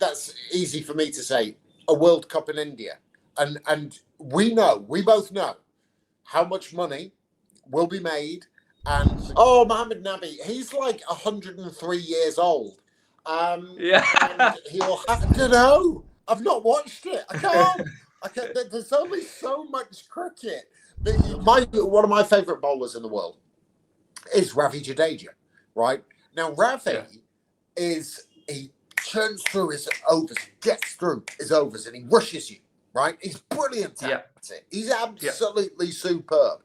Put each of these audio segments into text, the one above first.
that's easy for me to say. A World Cup in India, and we both know how much money will be made. And Mohammed Nabi, he's like 103 years old. And he'll have to know. I've not watched it. I can't. There's only so much cricket. One of my favourite bowlers in the world is Ravi Jadeja, right? Now, Ravi he churns through his overs, gets through his overs, and he rushes you, right? He's brilliant at it. He's absolutely superb.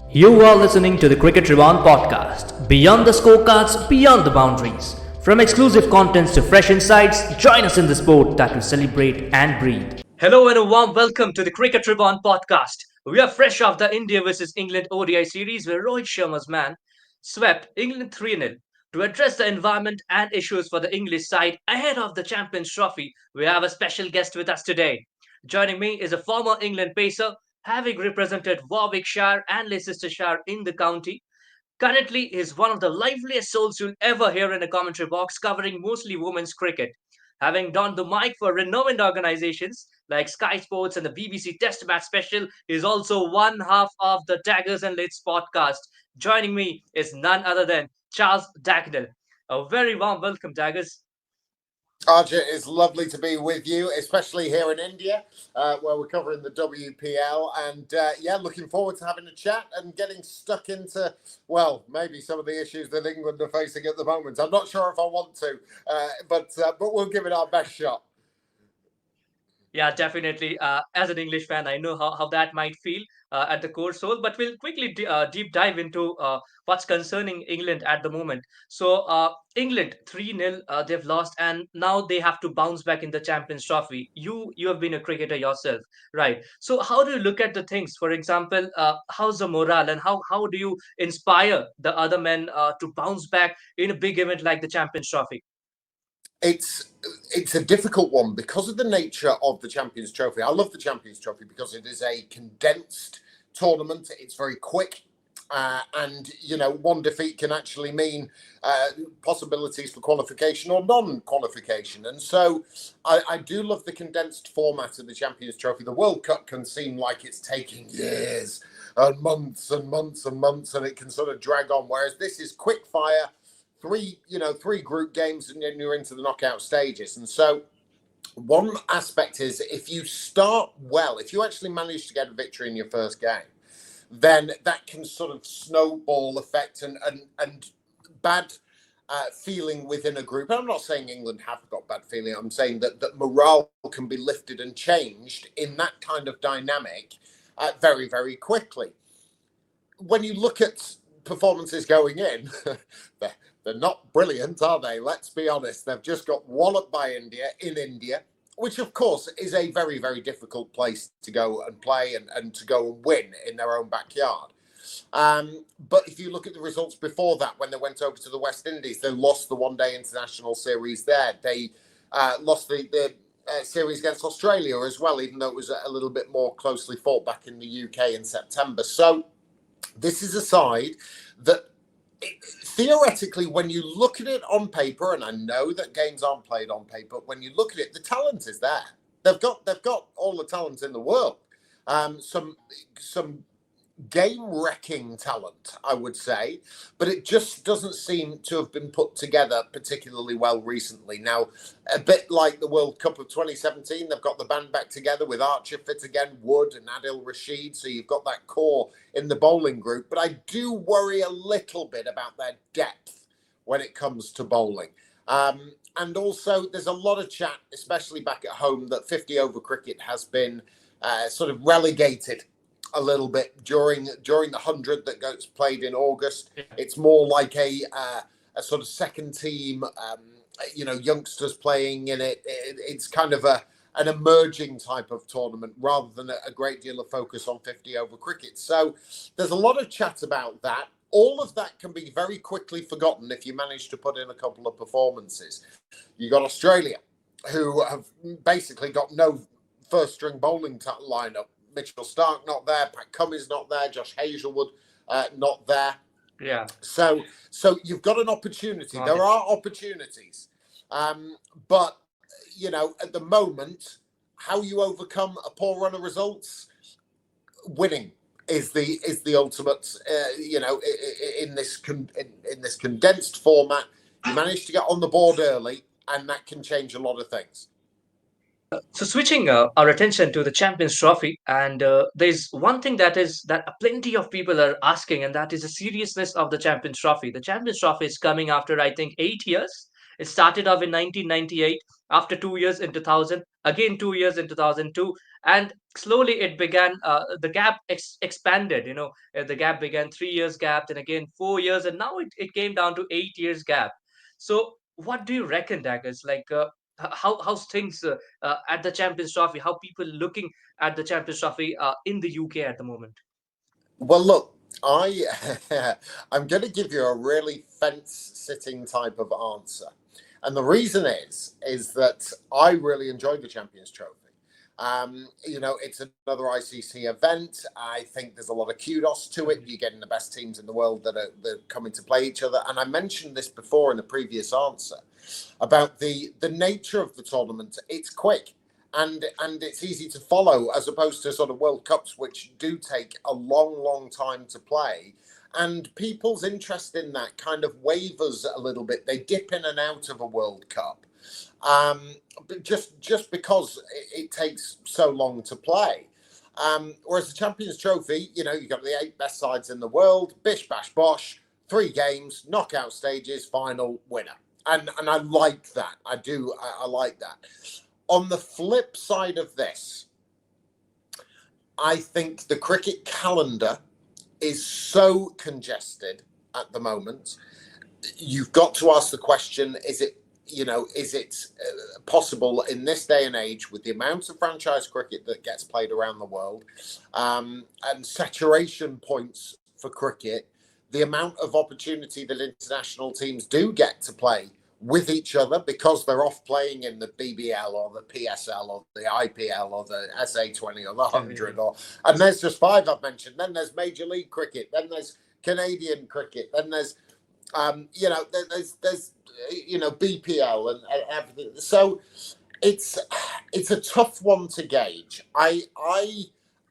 You are listening to the Cricket Reborn podcast. Beyond the scorecards, beyond the boundaries. From exclusive contents to fresh insights, join us in the sport that we celebrate and breathe. Hello and a warm welcome to the Cricket Reborn podcast. We are fresh off the India vs England ODI series where Rohit Sharma's man swept England 3-0. To address the environment and issues for the English side ahead of the Champions Trophy, we have a special guest with us today. Joining me is a former England pacer, having represented Warwickshire and Leicestershire in the county. Currently, he is one of the liveliest souls you'll ever hear in a commentary box, covering mostly women's cricket. Having donned the mic for renowned organizations like Sky Sports and the BBC Test Match Special, he is also one half of the Daggers and Lids podcast. Joining me is none other than Charles Dagnall. A very warm welcome, Daggers. Arjit, it's lovely to be with you, especially here in India, where we're covering the WPL. And looking forward to having a chat and getting stuck into, maybe some of the issues that England are facing at the moment. I'm not sure if I want to, but we'll give it our best shot. Yeah, definitely. As an English fan, I know how that might feel at the core soul, but we'll quickly deep dive into what's concerning England at the moment. So, England 3-0, they've lost, and now they have to bounce back in the Champions Trophy. You have been a cricketer yourself, right? So, how do you look at the things? For example, how's the morale, and how do you inspire the other men to bounce back in a big event like the Champions Trophy? It's a difficult one because of the nature of the Champions Trophy. I love the Champions Trophy because it is a condensed tournament. It's very quick. And, one defeat can actually mean possibilities for qualification or non-qualification. And so I do love the condensed format of the Champions Trophy. The World Cup can seem like it's taking years and months and months and months, and it can sort of drag on. Whereas this is quick fire. Three group games, and then you're into the knockout stages. And so one aspect is if you start well, if you actually manage to get a victory in your first game, then that can sort of snowball effect and bad feeling within a group. And I'm not saying England have got bad feeling. I'm saying that morale can be lifted and changed in that kind of dynamic very, very quickly. When you look at performances going in, they're not brilliant, are they? Let's be honest. They've just got walloped by India in India, which of course is a very, very difficult place to go and play and to go and win in their own backyard. But if you look at the results before that, when they went over to the West Indies, they lost the one-day international series there. They lost the series against Australia as well, even though it was a little bit more closely fought back in the UK in September. So this is a side that theoretically, when you look at it on paper, and I know that games aren't played on paper, when you look at it, the talent is there. They've got all the talent in the world. Some game-wrecking talent, I would say, but it just doesn't seem to have been put together particularly well recently. Now, a bit like the World Cup of 2017, they've got the band back together with Archer fit again, Wood and Adil Rashid, so you've got that core in the bowling group, but I do worry a little bit about their depth when it comes to bowling. And also, there's a lot of chat, especially back at home, that 50-over cricket has been sort of relegated a little bit during the 100 that gets played in August. It's more like a sort of second team, youngsters playing in it. It's kind of an emerging type of tournament rather than a great deal of focus on 50-over cricket. So there's a lot of chat about that. All of that can be very quickly forgotten if you manage to put in a couple of performances. You got Australia, who have basically got no first-string bowling lineup. Mitchell Stark not there, Pat Cummins not there, Josh Hazlewood not there. Yeah. So you've got an opportunity. There are opportunities But, at the moment, how you overcome a poor run of results, winning is the ultimate, in this condensed format. You manage to get on the board early, and that can change a lot of things. So switching our attention to the Champions Trophy, and there's one thing that plenty of people are asking, and that is the seriousness of the Champions Trophy. The Champions Trophy is coming after, I think, 8 years. It started off in 1998, after 2 years in 2000, again 2 years in 2002, and slowly it began. The gap expanded. The gap began 3 years gap, then again 4 years, and now it came down to 8 years gap. So what do you reckon, Daggers? Like, how's things at the Champions Trophy? How people looking at the Champions Trophy in the UK at the moment? Well, look, I'm going to give you a really fence-sitting type of answer, and the reason is that I really enjoyed the Champions Trophy. It's another ICC event. I think there's a lot of kudos to it. You're getting the best teams in the world that are coming to play each other. And I mentioned this before in a previous answer about the nature of the tournament. It's quick and it's easy to follow, as opposed to sort of World Cups, which do take a long time to play. And people's interest in that kind of wavers a little bit. They dip in and out of a World Cup. But just because it takes so long to play. Whereas the Champions Trophy, you've got the 8 best sides in the world, bish, bash, bosh, 3 games, knockout stages, final, winner. And I like that. I do. I like that. On the flip side of this, I think the cricket calendar is so congested at the moment. You've got to ask the question, is it possible in this day and age, with the amount of franchise cricket that gets played around the world, and saturation points for cricket, the amount of opportunity that international teams do get to play with each other because they're off playing in the BBL or the PSL or the IPL or the SA20 or the 100, and there's just 5 I've mentioned. Then there's Major League Cricket, then there's Canadian cricket, then there's there's BPL and everything. So it's a tough one to gauge. I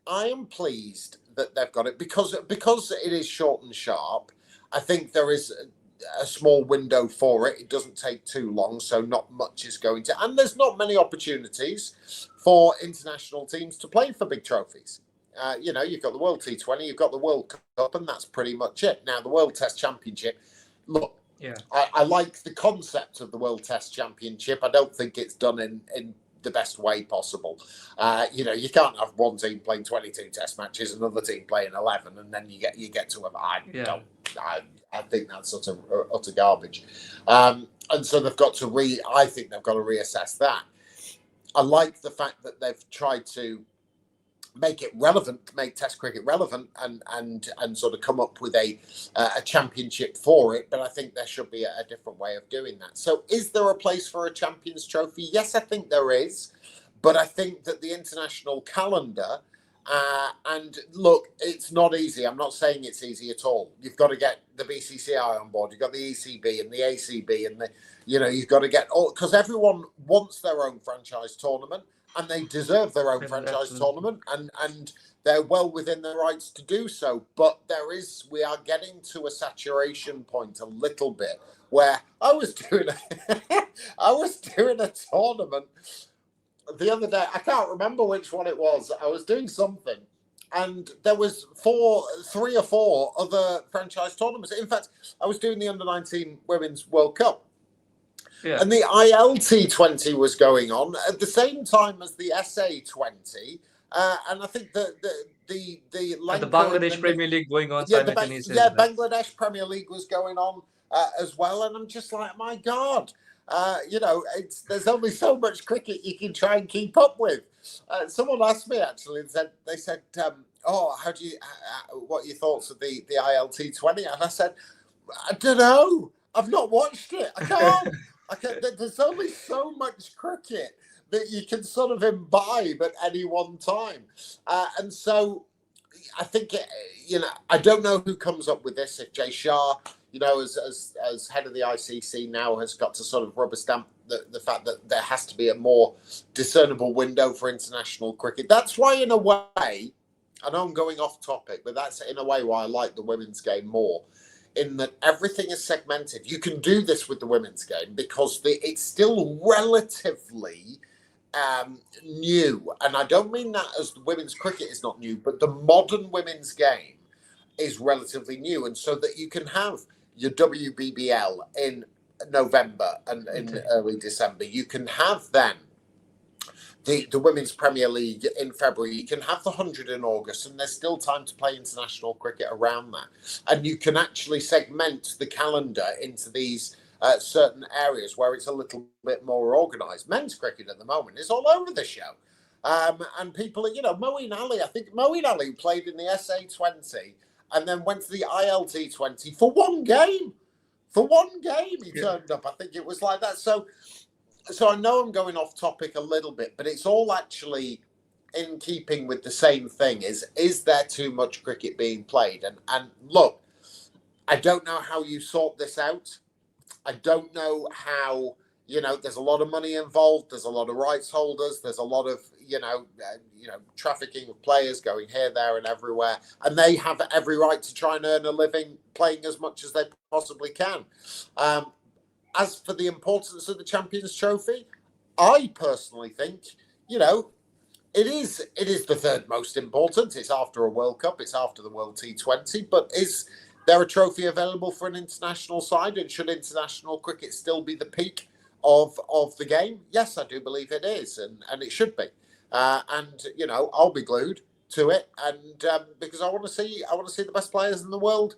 am pleased that they've got it because it is short and sharp. I think there is a small window for it. It doesn't take too long, so not much is going to. And there's not many opportunities for international teams to play for big trophies. You've got the World T20, you've got the World Cup, and that's pretty much it. Now, the World Test Championship, look, yeah, I like the concept of the World Test Championship. I don't think it's done in the best way possible. You can't have one team playing 22 Test matches, another team playing 11, and then you get to them. I think that's utter garbage. And so they've got to I think they've got to reassess that. I like the fact that they've tried to make it relevant, make Test cricket relevant, and sort of come up with a championship for it. But I think there should be a different way of doing that. So, is there a place for a Champions Trophy? Yes, I think there is. But I think that the international calendar, and look, it's not easy. I'm not saying it's easy at all. You've got to get the BCCI on board. You've got the ECB and the ACB, and you've got to get all, because everyone wants their own franchise tournament. And they deserve their own franchise tournament, and they're well within their rights to do so. But we are getting to a saturation point a little bit, where I was doing a tournament the other day. I can't remember which one it was. I was doing something, and there was 3 or 4 other franchise tournaments. In fact, I was doing the Under-19 Women's World Cup. Yeah. And the ILT20 was going on at the same time as the SA20, and I think the Bangladesh Premier League going on. Bangladesh Premier League was going on as well, and I'm just like, my God, there's only so much cricket you can try and keep up with. Someone asked me actually, and they said, how do you, what are your thoughts of the ILT20? And I said, I don't know. I've not watched it. I can't. There's only so much cricket that you can sort of imbibe at any one time. And so I think, I don't know who comes up with this. If Jay Shah, as head of the ICC now, has got to sort of rubber stamp the fact that there has to be a more discernible window for international cricket. That's why, in a way, I know I'm going off topic, but that's in a way why I like the women's game more, in that everything is segmented. You can do this with the women's game because it's still relatively new. And I don't mean that as the women's cricket is not new, but the modern women's game is relatively new. And so that you can have your WBBL in November and in early December. You can have then the Women's Premier League in February. You can have the 100 in August, and there's still time to play international cricket around that. And you can actually segment the calendar into these certain areas where it's a little bit more organised. Men's cricket at the moment is all over the show. And people, Moeen Ali, I think Moeen Ali played in the SA20 and then went to the ILT20 for one game. For one game he turned up. I think it was like that. So I know I'm going off topic a little bit, but it's all actually in keeping with the same thing. Is there too much cricket being played? And look, I don't know how you sort this out. I don't know how, there's a lot of money involved. There's a lot of rights holders. There's a lot of, trafficking of players going here, there and everywhere. And they have every right to try and earn a living playing as much as they possibly can. As for the importance of the Champions Trophy, I personally think, it is the third most important. It's after a World Cup. It's after the World T20. But is there a trophy available for an international side? And should international cricket still be the peak of the game? Yes, I do believe it is. And it should be. I'll be glued to it. And because I want to see the best players in the world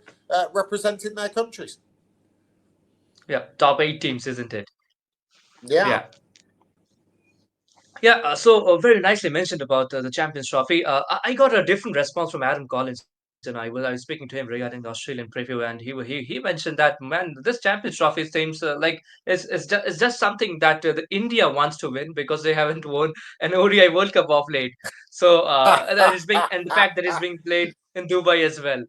representing their countries. Yeah, top 8 teams, isn't it? Yeah. Yeah, so very nicely mentioned about the Champions Trophy. I got a different response from Adam Collins, and I was speaking to him regarding the Australian preview, and he mentioned that, man, this Champions Trophy seems like it's just something that the India wants to win because they haven't won an ODI World Cup of late. So that is being, and the fact that it's being played in Dubai as well.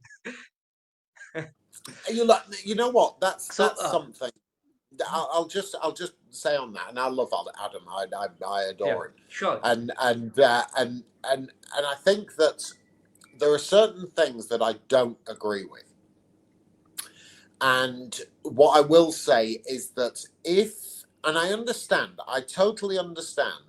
You know what? That's So something. I'll just say on that, and I love Adam. I adore him. Sure. And I think that there are certain things that I don't agree with. And what I will say is that I totally understand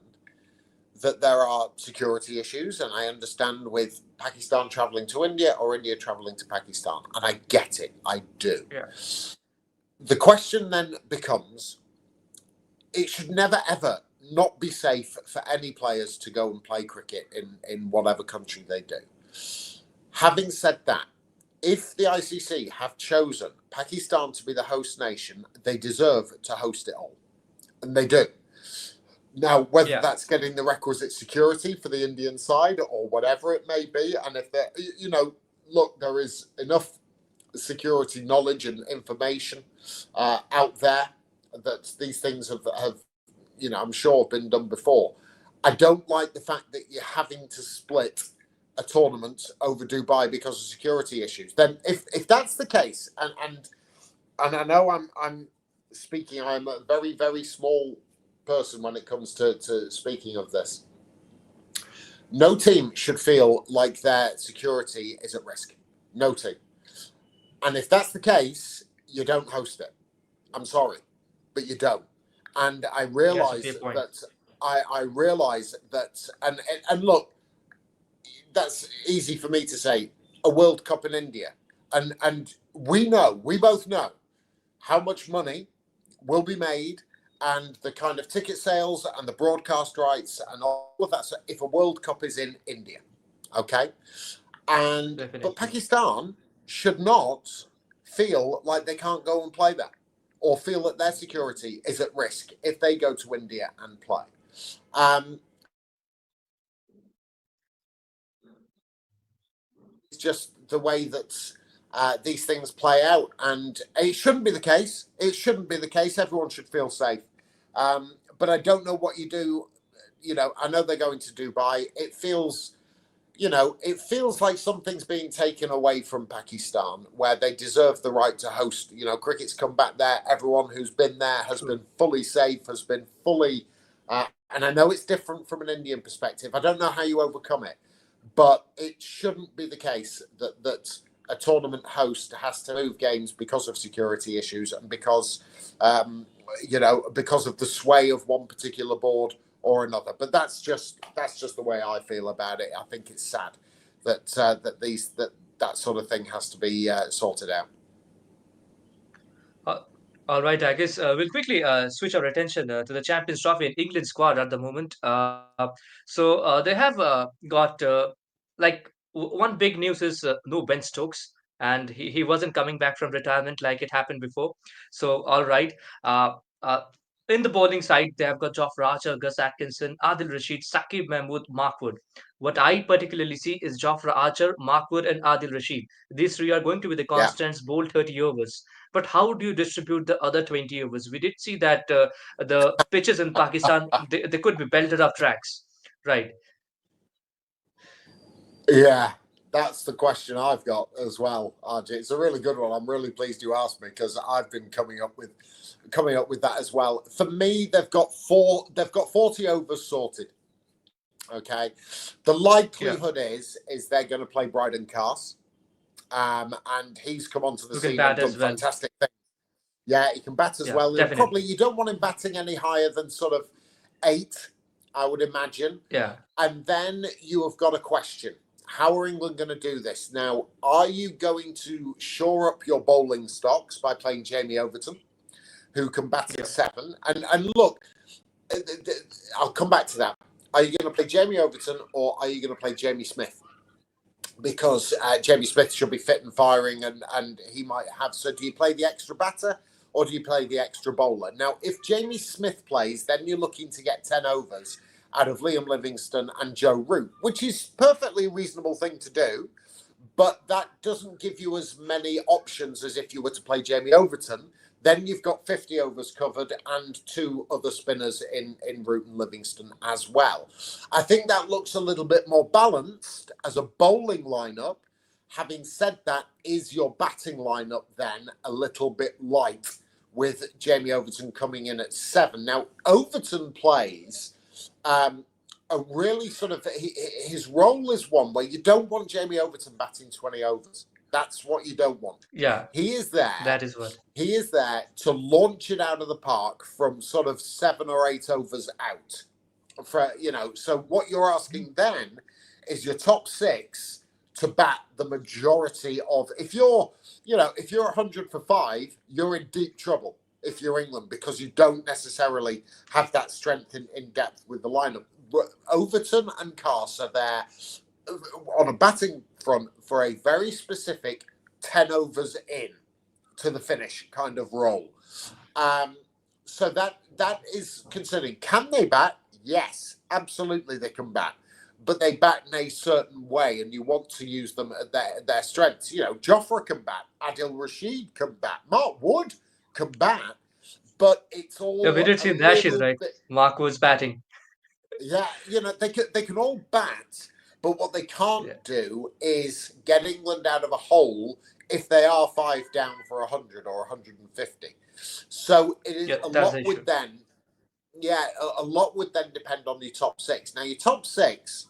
that there are security issues, and I understand with Pakistan traveling to India or India traveling to Pakistan, and I get it. I do. Yeah. The question then becomes, it should never, ever not be safe for any players to go and play cricket in whatever country they do. Having said that, if the ICC have chosen Pakistan to be the host nation, they deserve to host it all. And they do. Now, whether that's getting the requisite security for the Indian side or whatever it may be, and if they're, look, there is enough security knowledge and information out there that these things have I'm sure have been done before. I don't like the fact that you're having to split a tournament over Dubai because of security issues. Then if that's the case, and I know I'm speaking, I'm a very, very small person when it comes to speaking of this. No team should feel like their security is at risk. No team. And if that's the case, you don't host it. I'm sorry, but you don't. And I realise that I realise that, and look, that's easy for me to say. A World Cup in India, and we both know how much money will be made, and the kind of ticket sales and the broadcast rights and all of that. So if a World Cup is in India, okay, but Pakistan should not feel like they can't go and play there, or feel that their security is at risk if they go to India and play. It's just the way that these things play out, and it shouldn't be the case. It shouldn't be the case. Everyone should feel safe. But I don't know what you do. I know they're going to Dubai. It feels, it feels like something's being taken away from Pakistan, where they deserve the right to host. Cricket's come back there. Everyone who's been there has been fully safe, has been fully. And I know it's different from an Indian perspective. I don't know how you overcome it, but it shouldn't be the case that a tournament host has to move games because of security issues and because of the sway of one particular board or another. But that's just the way I feel about it. I think it's sad that that sort of thing has to be sorted out. All right, I guess we'll quickly switch our attention to the Champions Trophy and England squad at the moment. So they have got one big news is no Ben Stokes, and he wasn't coming back from retirement like it happened before. So all right, uh, uh, in the bowling side they have got Jofra Archer, Gus Atkinson, Adil Rashid, Saqib Mahmood, Mark Wood. What I particularly see is Jofra Archer, Mark Wood, and Adil Rashid. These three are going to be the Yeah. constants, bowl 30 overs. But how do you distribute the other 20 overs? We did see that the pitches in Pakistan, they could be belted up tracks, right? Yeah, that's the question I've got as well, RJ. It's a really good one. I'm really pleased you asked me because I've been coming up with that as well. For me, they've got 40 overs sorted. Okay, the likelihood is they're going to play Bryden Cars, and he's come onto the scene and done fantastic things. Yeah, he can bat as well. Probably you don't want him batting any higher than sort of 8, I would imagine. Yeah, and then you have got a question. How are England going to do this? Now, are you going to shore up your bowling stocks by playing Jamie Overton, who can bat at 7? And look, I'll come back to that. Are you going to play Jamie Overton or are you going to play Jamie Smith? Because Jamie Smith should be fit and firing and he might have. So do you play the extra batter or do you play the extra bowler? Now, if Jamie Smith plays, then you're looking to get 10 overs out of Liam Livingstone and Joe Root, which is perfectly reasonable thing to do, but that doesn't give you as many options as if you were to play Jamie Overton. Then you've got 50 overs covered and 2 other spinners in Root and Livingstone as well. I think that looks a little bit more balanced as a bowling lineup. Having said that, is your batting lineup then a little bit light with Jamie Overton coming in at 7? Now, Overton plays a really sort of, his role is one where you don't want Jamie Overton batting 20 overs. That's what you don't want. Yeah. He is there. That is what. He is there to launch it out of the park from sort of 7 or 8 overs out. So what you're asking then is your top 6 to bat the majority of, if you're 100 for 5, you're in deep trouble if you're England, because you don't necessarily have that strength in depth with the lineup. Overton and Carse are there on a batting front for a very specific 10 overs in to the finish kind of role. So that is concerning. Can they bat? Yes, absolutely they can bat. But they bat in a certain way, and you want to use them at their strengths. Jofra can bat, Adil Rashid can bat, Mark Wood can bat, but it's all. Yeah, we did see that shit, right? Mark Wood's batting. Yeah, they can all bat, but what they can't do is get England out of a hole if they are 5 down for 100 or 150. So it is a lot would then. Yeah, a lot would then depend on your top 6. Now, your top 6,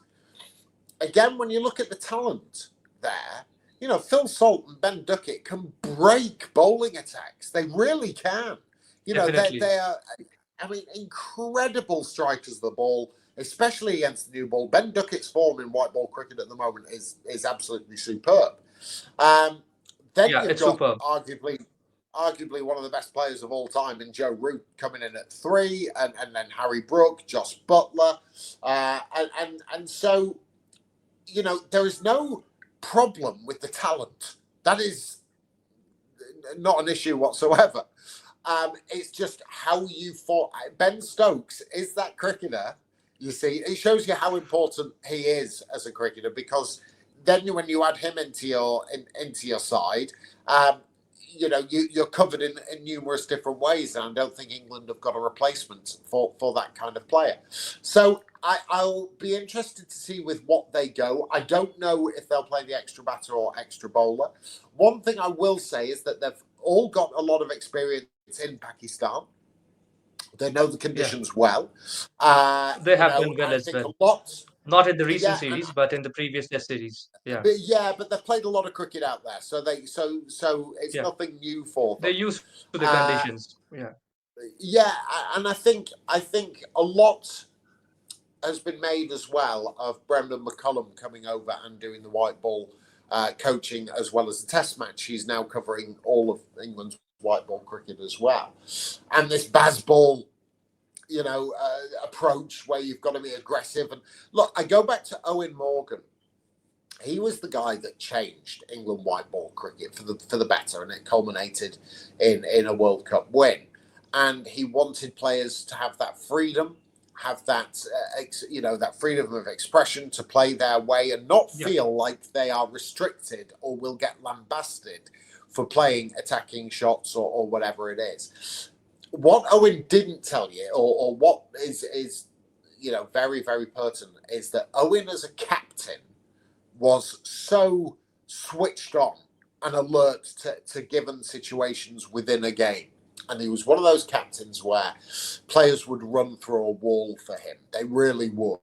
again, when you look at the talent there, Phil Salt and Ben Duckett can break bowling attacks. They really can. They are, incredible strikers of the ball, especially against the new ball. Ben Duckett's form in white ball cricket at the moment is absolutely superb. Then you've got superb. Arguably one of the best players of all time in Joe Root coming in at 3, and then Harry Brook, Jos Buttler, and so there is no problem with the talent. That is not an issue whatsoever. It's just how you fought. Ben Stokes is that cricketer. You see, it shows you how important he is as a cricketer, because then when you add him into your side, you're covered in numerous different ways, and I don't think England have got a replacement for that kind of player. So I'll be interested to see with what they go. I don't know if they'll play the extra batter or extra bowler. One thing I will say is that they've all got a lot of experience in Pakistan. They know the conditions well. They have done well I as think well. a lot. Not in the recent Yeah, and series, but in the previous Test series. Yeah, but they've played a lot of cricket out there, so it's yeah. nothing new for They're them. used to the Uh, conditions. Yeah, yeah, and I think a lot has been made as well of Brendan McCullum coming over and doing the white ball coaching as well as the Test match. He's now covering all of England's white ball cricket as well, and this BazBall, approach where you've got to be aggressive. And look, I go back to Eoin Morgan. He was the guy that changed England white ball cricket for the better, and it culminated in a World Cup win. And he wanted players to have that freedom, have that that freedom of expression to play their way, and not yeah, feel like they are restricted or will get lambasted for playing attacking shots or whatever it is. What Eoin didn't tell you, or what is very, very pertinent, is that Eoin as a captain was so switched on and alert to given situations within a game. And he was one of those captains where players would run through a wall for him. They really would.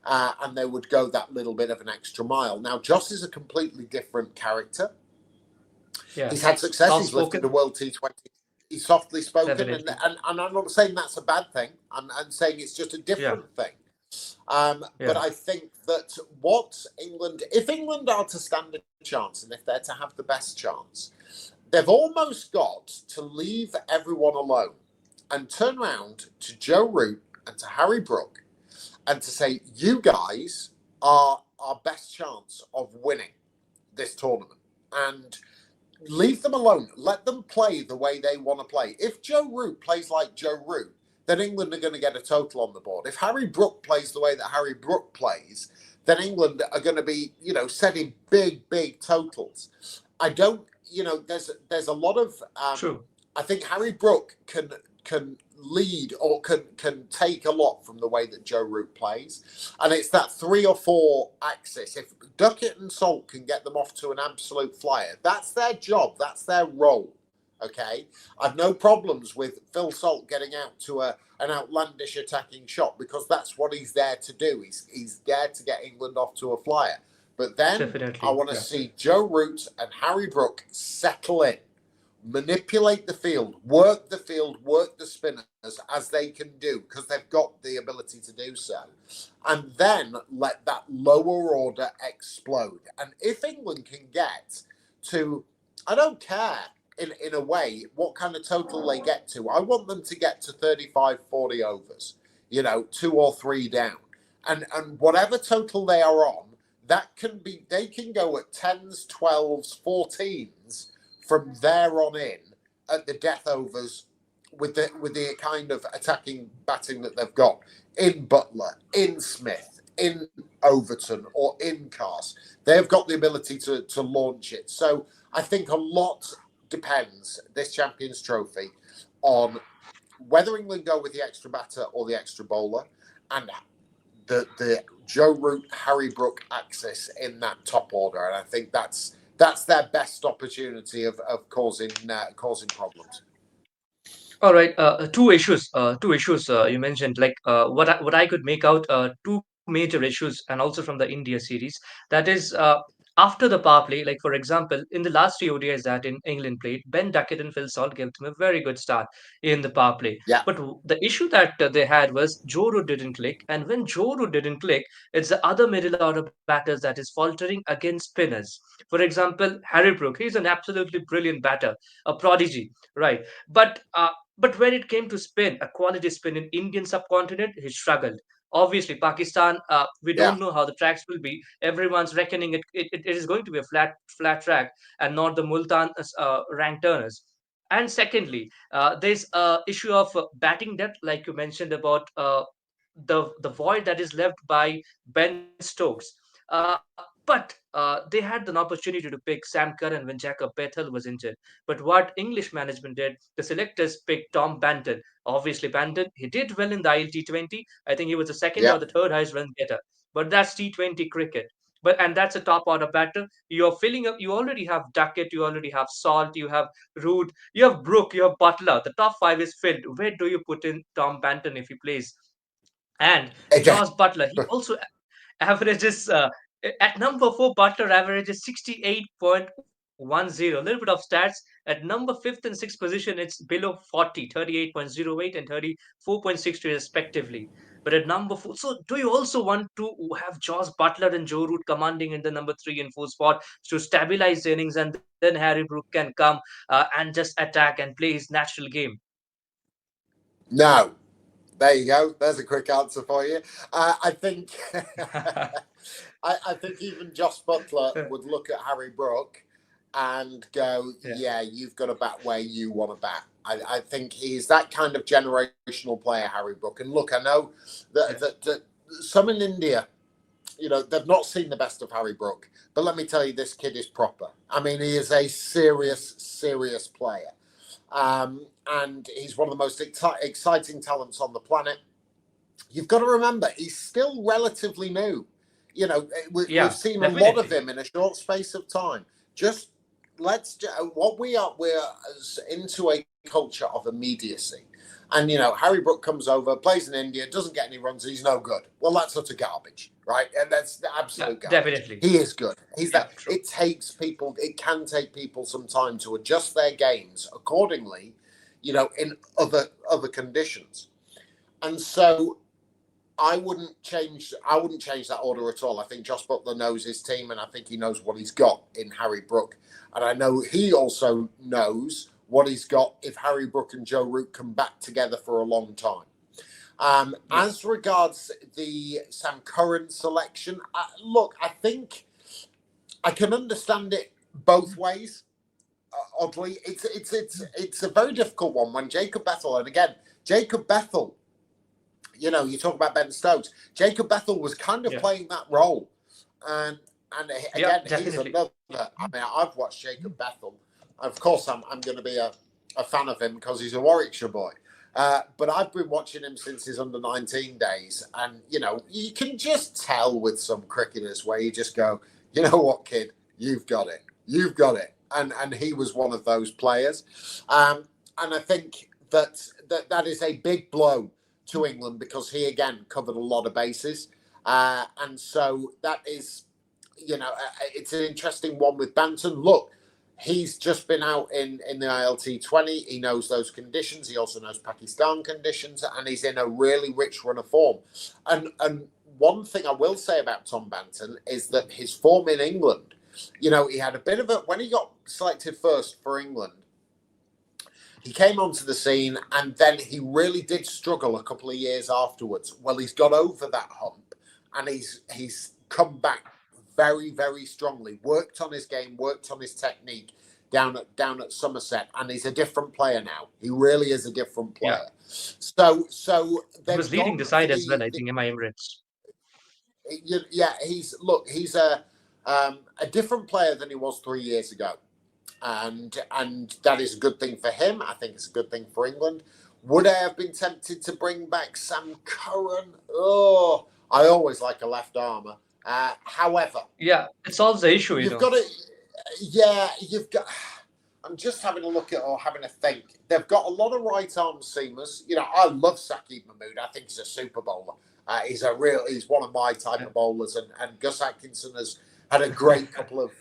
And they would go that little bit of an extra mile. Now, Jos is a completely different character. yeah. He's had success. Soft He's lifted the spoken, World T20. He's softly spoken. And, definitely. and, and I'm not saying that's a bad thing. I'm saying it's just a Yeah, different thing. But yeah, I think that if England are to stand a chance and if they're to have the best chance, they've almost got to leave everyone alone and turn around to Joe Root and to Harry Brook and to say, you guys are our best chance of winning this tournament. And leave them alone. Let them play the way they want to play. If Joe Root plays like Joe Root, then England are going to get a total on the board. If Harry Brook plays the way that Harry Brook plays, then England are going to be, setting big, big totals. I don't, there's a lot of, true. I think Harry Brook can lead or can take a lot from the way that Joe Root plays. And it's that 3 or 4 axis. If Duckett and Salt can get them off to an absolute flyer, that's their job. That's their role. Okay, I've no problems with Phil Salt getting out to an outlandish attacking shot because that's what he's there to do. He's there to get England off to a flyer. But then I Definitely. want to Yeah, see Joe Root and Harry Brook settle in, manipulate the field, work the spinners as they can do because they've got the ability to do so, and then let that lower order explode. And if England can get to, I don't care in a way what kind of total they get to. I want them to get to 35, 40 overs, 2 or 3 down. And whatever total they are on, they can go at 10s, 12s, 14s from there on in at the death overs with the kind of attacking batting that they've got in Buttler, in Smith, in Overton, or in Cars. They've got the ability to launch it. So I think a lot depends, this Champions Trophy, on whether England go with the extra batter or the extra bowler, and the Joe Root, Harry Brook axis in that top order. And I think that's their best opportunity of causing problems. All right. Two issues. Two issues you mentioned. Like what I could make out. Two major issues, and also from the India series. That is, after the power play. Like for example, in the last 3 ODIs that in England played, Ben Duckett and Phil Salt gave them a very good start in the power play. Yeah, But the issue that they had was Joe Root didn't click, and when Joe Root didn't click, it's the other middle order batters that is faltering against spinners. For example, Harry Brook. He's an absolutely brilliant batter, a prodigy, right? But but when it came to spin, a quality spin in Indian subcontinent, he struggled. Obviously, Pakistan, we yeah, don't know how the tracks will be. Everyone's reckoning it is going to be a flat track and not the Multan rank turners. And secondly, there's a issue of batting depth, like you mentioned about the void that is left by Ben Stokes. But they had an opportunity to pick Sam Curran when Jacob Bethel was injured. But what English management did, the selectors picked Tom Banton. Obviously, Banton, he did well in the ILT20. I think he was the second Yeah, or the third highest run getter. But that's T20 cricket. And that's a top order batter. You're filling up. You already have Duckett. You already have Salt. You have Root. You have Brook. You have Buttler. The top five is filled. Where do you put in Tom Banton if he plays? And again. Jos Buttler, he also averages at number four. Butler averages 68.10. A little bit of stats at number fifth and sixth position. It's below 40, 38.08 and 34.62 respectively. But at number four, so do you also want to have Jos Buttler and Joe Root commanding in the number three and four spot to stabilize the innings, and then Harry Brook can come and just attack and play his natural game? No. There you go. There's a quick answer for you. I think I think even Jos Buttler would look at Harry Brook and go, yeah, you've got to bat where you want to bat. I think he's that kind of generational player, Harry Brook. And look, I know that some in India, they've not seen the best of Harry Brook. But let me tell you, this kid is proper. I mean, he is a serious player. And he's one of the most exciting talents on the planet. You've got to remember, he's still relatively new. We've seen a lot of him in a short space of time. We're into a culture of immediacy. And, Harry Brook comes over, plays in India, doesn't get any runs, he's no good. Well, that's utter garbage, right? And that's the absolute garbage. Definitely. He is good. It can take people some time to adjust their games accordingly, in other conditions. And so I wouldn't change that order at all. I think Jos Buttler knows his team, and I think he knows what he's got in Harry Brook. And I know he also knows what he's got if Harry Brook and Joe Root come back together for a long time. As regards the Sam Curran selection, I think I can understand it both ways. Oddly, it's a very difficult one when Jacob Bethel, and again, Jacob Bethel, you talk about Ben Stokes. Jacob Bethel was kind of playing that role, and again, he's another. I mean, I've watched Jacob Bethel. Of course, I'm going to be a fan of him because he's a Warwickshire boy. But I've been watching him since his under-19 days, and you can just tell with some cricketers where you just go, you know what, kid, you've got it, and he was one of those players, and I think that is a big blow to England because he again covered a lot of bases, and so that is, it's an interesting one with Banton. Look. He's just been out in the ILT20. He knows those conditions. He also knows Pakistan conditions, and he's in a really rich run of form. And one thing I will say about Tom Banton is that his form in England, he had a bit of when he got selected first for England, he came onto the scene, and then he really did struggle a couple of years afterwards. Well, he's got over that hump, and he's come back very, very strongly, worked on his game, worked on his technique down at Somerset, and he's a different player now. He really is a different player. So he was leading the side as well, I think, in my Emirates. He's a different player than he was 3 years ago, and that is a good thing for him. I think it's a good thing for England. Would I have been tempted to bring back Sam Curran? Oh, I always like a left armer. However, it solves the issue. You've got to. I'm just having a look at or having a think. They've got a lot of right arm seamers. I love Saqib Mahmood. I think he's a super bowler. He's one of my type of bowlers, and Gus Atkinson has had a great couple of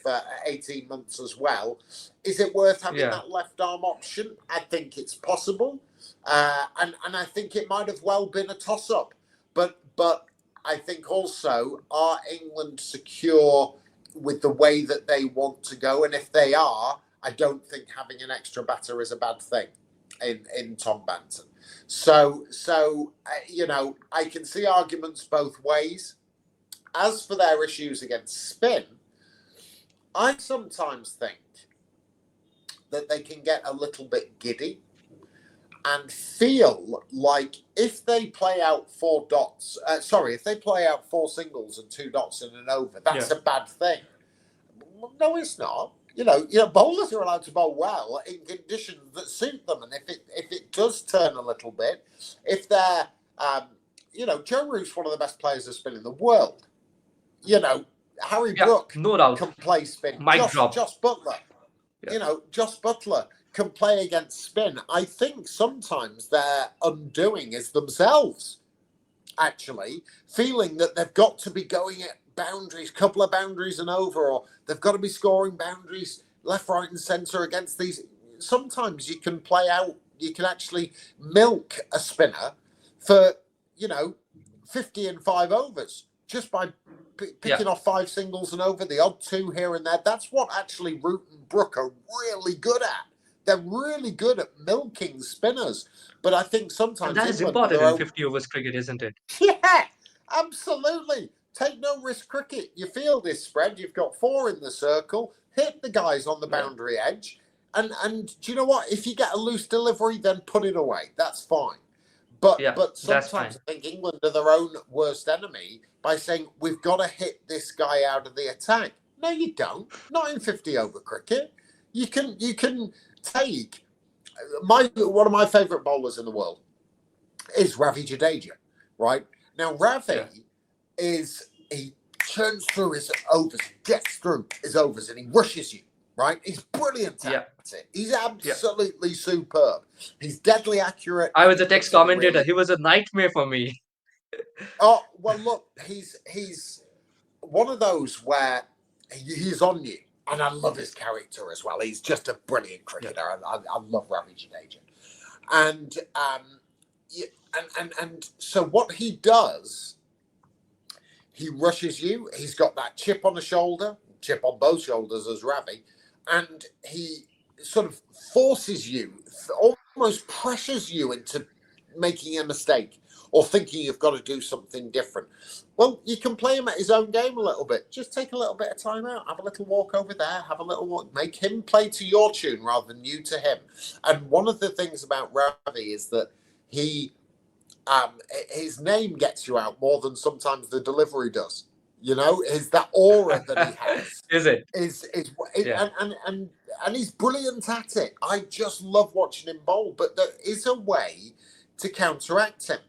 18 months as well. Is it worth having that left arm option? I think it's possible, and I think it might have well been a toss up, but. I think also, are England secure with the way that they want to go? And if they are, I don't think having an extra batter is a bad thing in Tom Banton. So I can see arguments both ways. As for their issues against spin, I sometimes think that they can get a little bit giddy. and feel like if they play out if they play out 4 singles and 2 dots in an over, that's a bad thing. No, it's not. Bowlers are allowed to bowl well in conditions that suit them, and if it does turn a little bit, if they're, Joe Root's one of the best players of spin in the world. Harry Brook no doubt can play spin. Jos Buttler, Jos Buttler can play against spin. I think sometimes their undoing is themselves, actually, feeling that they've got to be going at boundaries, couple of boundaries and over, or they've got to be scoring boundaries left, right and centre against these. Sometimes you can actually milk a spinner for, 50 and 5 overs just by picking off 5 singles and over, the odd 2 here and there. That's what actually Root and Brook are really good at. They're really good at milking spinners. But I think sometimes... And that is important in 50 overs cricket, isn't it? Yeah, absolutely. Take no risk cricket. You feel this spread. You've got 4 in the circle. Hit the guys on the boundary edge. And do you know what? If you get a loose delivery, then put it away. That's fine. But sometimes I think England are their own worst enemy by saying, we've got to hit this guy out of the attack. No, you don't. Not in 50 over cricket. You can take one of my favourite bowlers in the world is Ravi Jadeja, right? Now Ravi he turns through his overs, gets through his overs, and he rushes you, right? He's brilliant at it. He's absolutely superb. He's deadly accurate. I was a text commentator. Really. He was a nightmare for me. Oh, well, look, he's one of those where he's on you, and I love his character as well. He's just a brilliant cricketer. I love Ravi Jadeja. And so what he does, he rushes you. He's got that chip on the shoulder, chip on both shoulders as Ravi, and he sort of forces you, almost pressures you into making a mistake or thinking you've got to do something different. Well, you can play him at his own game a little bit. Just take a little bit of time out, have a little walk over there, have a little walk, make him play to your tune rather than you to him. And one of the things about Ravi is that his name gets you out more than sometimes the delivery does. Is that aura that he has. Is it? And he's brilliant at it. I just love watching him bowl. But there is a way to counteract him,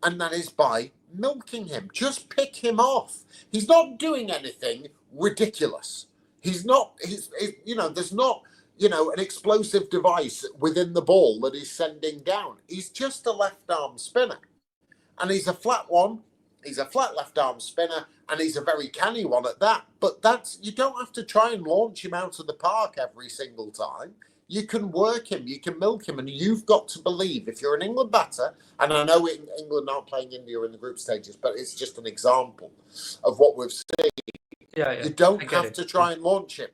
and that is by milking him. Just pick him off. He's not doing anything ridiculous. There's not an explosive device within the ball that he's sending down. He's just a left arm spinner, and he's a flat one. He's a flat left arm spinner, and he's a very canny one at that. But you don't have to try and launch him out of the park every single time. You can work him, you can milk him, and you've got to believe, if you're an England batter, and I know England aren't playing India in the group stages, but it's just an example of what we've seen. You don't have to try and launch him.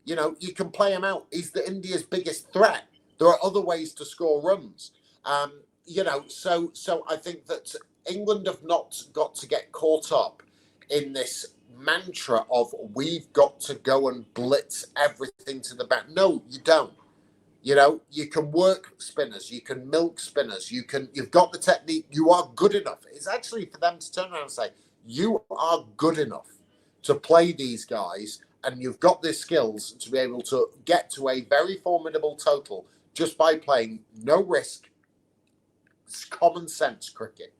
You can play him out. He's India's biggest threat. There are other ways to score runs. So I think that England have not got to get caught up in this mantra of we've got to go and blitz everything to the back. No, you don't. You can work spinners, you can milk spinners, you've got the technique, you are good enough. It's actually for them to turn around and say, you are good enough to play these guys, and you've got the skills to be able to get to a very formidable total just by playing no risk, common sense cricket.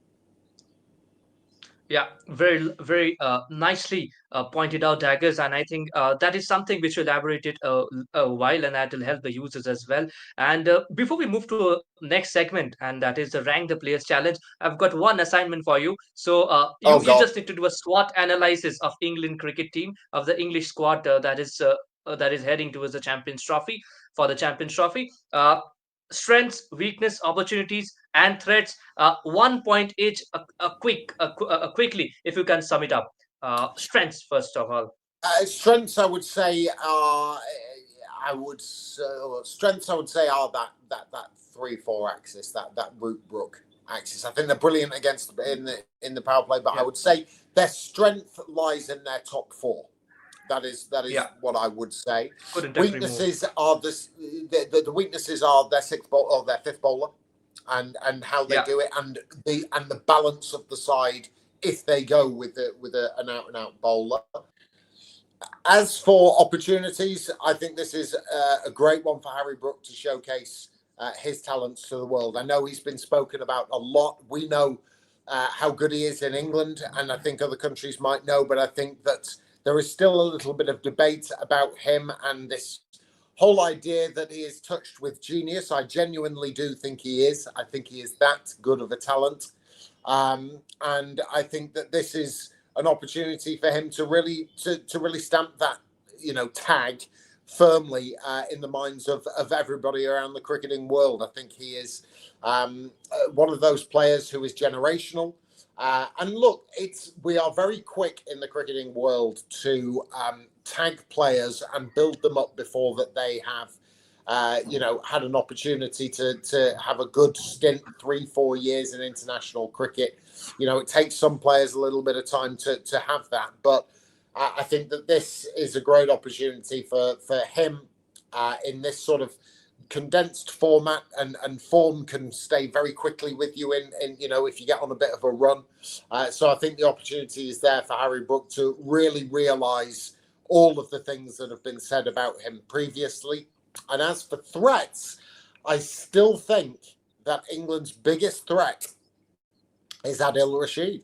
Yeah, very, very nicely pointed out, Daggers, and I think that is something which we elaborated a while, and that will help the users as well. And before we move to next segment, and that is the Rank the Players Challenge, I've got one assignment for you. So you just need to do a SWOT analysis of England cricket team, of the English squad that is heading towards the Champions Trophy, for the Champions Trophy. Strengths, weakness, opportunities, and threats. 1 point each. Quickly, if you can sum it up. Strengths first of all. Strengths, I would say, are that 3-4 axis, that Root Brook axis. I think they're brilliant against in the power play, but I would say their strength lies in their top 4. That is what I would say. Weaknesses are the weaknesses are their 6th bowler or their 5th bowler. and how they do it, and the balance of the side if they go with an out and out bowler. As for opportunities, I think this is a great one for Harry Brook to showcase his talents to the world. I know he's been spoken about a lot. We know how good he is in England, and I think other countries might know, but I think that there is still a little bit of debate about him and this whole idea that he is touched with genius. I genuinely do think he is. I think he is that good of a talent. And I think that this is an opportunity for him to really stamp that, tag firmly in the minds of everybody around the cricketing world. I think he is one of those players who is generational. And look, we are very quick in the cricketing world to tag players and build them up before that they have, had an opportunity to have a good stint, 3-4 years in international cricket. It takes some players a little bit of time to have that. But I think that this is a great opportunity for him in this sort of condensed format, and form can stay very quickly with you in if you get on a bit of a run. So I think the opportunity is there for Harry Brook to really realise all of the things that have been said about him previously. And as for threats, I still think that England's biggest threat is Adil Rashid.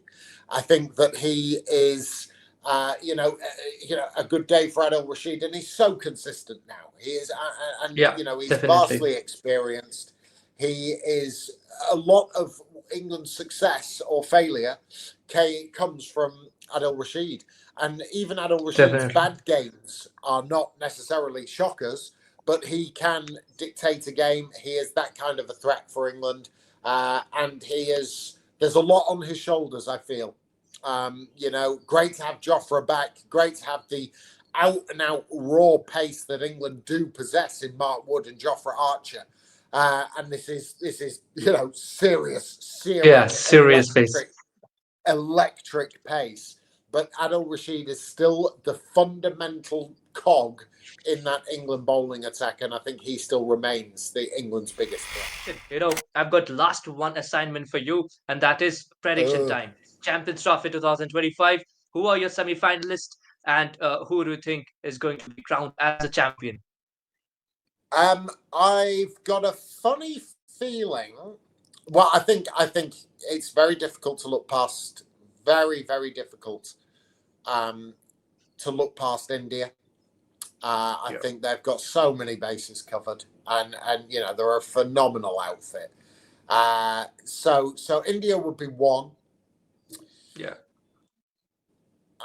I think that he is, a good day for Adil Rashid, and he's so consistent now. He is, he's definitely vastly experienced. He is a lot of England's success or failure comes from Adil Rashid, and even Adil Rashid's bad games are not necessarily shockers, but he can dictate a game. He is that kind of a threat for England, and there's a lot on his shoulders, I feel. Great to have Jofra back. Great to have the out-and-out raw pace that England do possess in Mark Wood and Jofra Archer. And this is serious pace. Electric pace. But Adil Rashid is still the fundamental cog in that England bowling attack, and I think he still remains England's biggest threat. I've got last one assignment for you, and that is prediction time. Champions Trophy 2025. Who are your semi-finalists, and who do you think is going to be crowned as a champion? I've got a funny feeling. Well, I think it's very difficult to look past. Very, very difficult to look past India. I think they've got so many bases covered, and they're a phenomenal outfit. So India would be one. Yeah.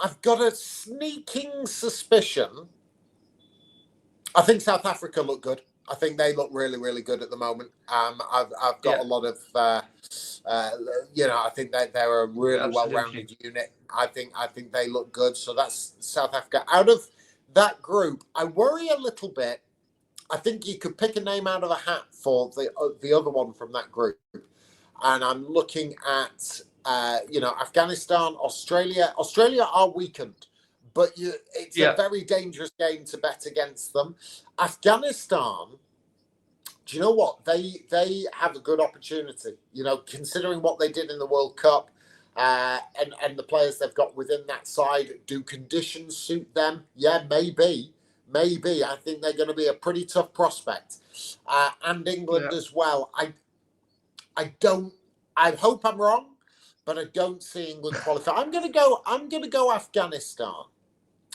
I've got a sneaking suspicion. I think South Africa look good. I think they look really, really good at the moment. I've got a lot of, I think they're a really well-rounded unit. I think they look good. So that's South Africa. Out of that group, I worry a little bit. I think you could pick a name out of a hat for the other one from that group. And I'm looking at, Afghanistan, Australia. Australia are weakened, but it's a very dangerous game to bet against them. Afghanistan, do you know what? They have a good opportunity, considering what they did in the World Cup and the players they've got within that side. Do conditions suit them? Yeah, maybe. I think they're going to be a pretty tough prospect. And England as well. I hope I'm wrong, but I don't see England qualify. I'm going to go Afghanistan.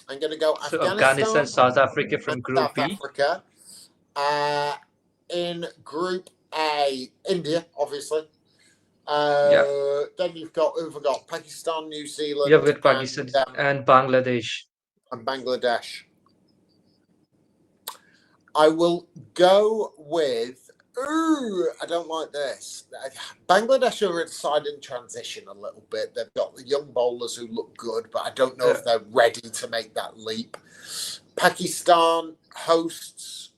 I'm going to go Afghanistan, South Africa from Group B. Africa. In Group A, India, obviously. Then we've got Pakistan, New Zealand. You've got Pakistan and Bangladesh. And Bangladesh. I will go with. I don't like this. Bangladesh are inside in transition a little bit. They've got the young bowlers who look good, but I don't know if they're ready to make that leap. Pakistan hosts.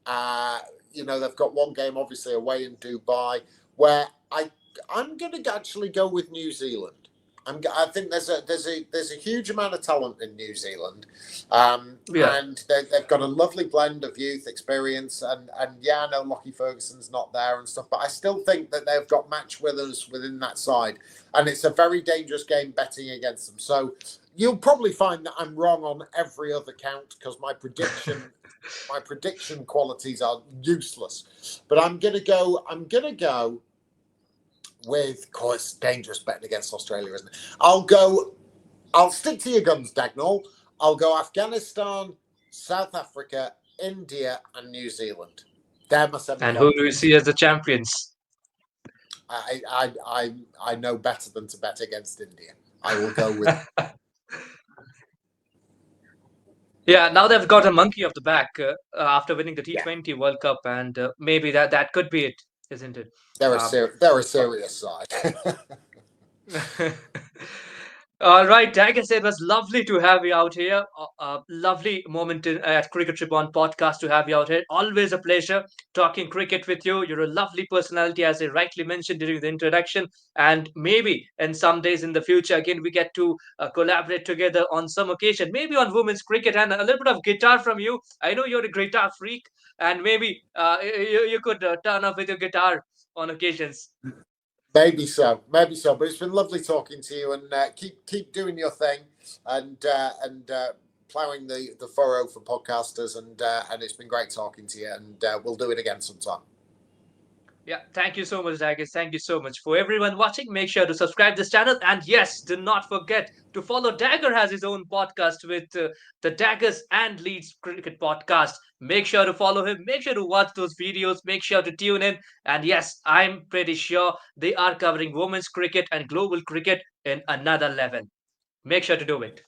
They've got one game obviously away in Dubai, where I'm going to actually go with New Zealand. I think there's a huge amount of talent in New Zealand, Yeah. and they've got a lovely blend of youth, experience, and yeah, I know Lockie Ferguson's not there and stuff, but I still think that they've got match winners within that side, and it's a very dangerous game betting against them. So you'll probably find that I'm wrong on every other count because my prediction qualities are useless. But I'm gonna go with, of course, dangerous betting against Australia, isn't it? I'll stick to your guns, Dagnall. I'll go Afghanistan, South Africa, India, and New Zealand. They're my seven. And who do you see as the champions? I know better than to bet against India. I will go with. Yeah, now they've got a monkey off the back after winning the T20 World Cup, and maybe that could be it, isn't it? They're a serious side. All right, Daggers, it was lovely to have you out here. Lovely moment at Cricket Reborn podcast to have you out here. Always a pleasure talking cricket with you. You're a lovely personality, as I rightly mentioned during the introduction. And maybe in some days in the future, again, we get to collaborate together on some occasion, maybe on women's cricket, and a little bit of guitar from you. I know you're a guitar freak, and maybe you could turn up with your guitar on occasions. Maybe so. But it's been lovely talking to you, and keep doing your thing, and ploughing the furrow for podcasters, and it's been great talking to you, and we'll do it again sometime. Yeah, thank you so much, Daggers. Thank you so much. For everyone watching, make sure to subscribe this channel. And yes, do not forget to follow Dagger has his own podcast with the Daggers and Leeds Cricket Podcast. Make sure to follow him. Make sure to watch those videos. Make sure to tune in. And yes, I'm pretty sure they are covering women's cricket and global cricket in another level. Make sure to do it.